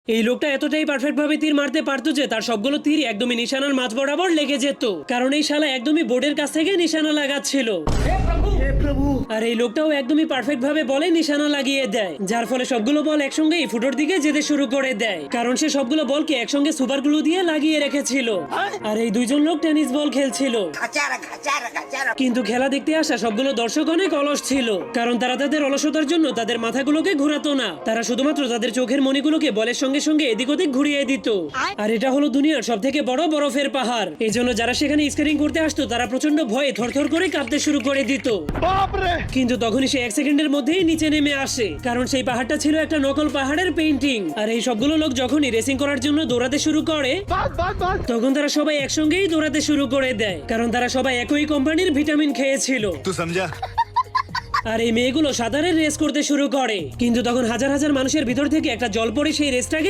এই লোকটা এতটাই পারফেক্ট ভাবে তীর মারতে পারতো যে তার সবগুলো তীর একদমই নিশানার মাঝ বরাবর লেগে যেত, কারণ এই শালা একদমই বোর্ডের কাছ থেকে নিশানা লাগাচ্ছিল। আর এই লোকটাও একদমই পারফেক্ট ভাবে বলে নিশানা লাগিয়ে দেয়, যার ফলে সবগুলো বল একসঙ্গেই ফুটোর দিকে যেতে শুরু করে দেয়, কারণ সে সবগুলো বলকে একসঙ্গে সুপার গ্লু দিয়ে লাগিয়ে রেখেছিল। আর এই দুইজন লোক টেনিস বল খেলছিল, কিন্তু খেলা দেখতে আসা সবগুলো দর্শক অনেক অলস ছিল, কারণ তারা তাদের অলসতার জন্য তাদের মাথাগুলোকে ঘোরাতো না, তারা শুধুমাত্র তাদের চোখের মণিগুলোকে বলের সঙ্গে সঙ্গে এদিক ওদিক ঘুরিয়ে দিত। আর এটা হলো দুনিয়ার সব থেকে বড় বরফের পাহাড়, এই জন্য যারা সেখানে স্কেটিং করতে আসতো তারা প্রচন্ড ভয়ে থরথর করে কাঁপতে শুরু করে দিত। কিন্তু তখনই সে 1 সেকেন্ডের মধ্যেই নিচে নেমে আসে, কারণ সেই পাহাড়টা ছিল একটা নকল পাহাড়ের পেইন্টিং। আর এই সবগুলো লোক যখনই রেসিং করার জন্য দৌড়াতে শুরু করে তখন তারা সবাই একসঙ্গেই দৌড়াতে শুরু করে দেয়, কারণ তারা সবাই একই কোম্পানির ভিটামিন খেয়েছিল। আর এই মেয়েগুলো সাঁতারের রেস করতে শুরু করে, কিন্তু তখন হাজার হাজার মানুষের ভিতর থেকে একটা জল পড়ে সেই রেসটাকে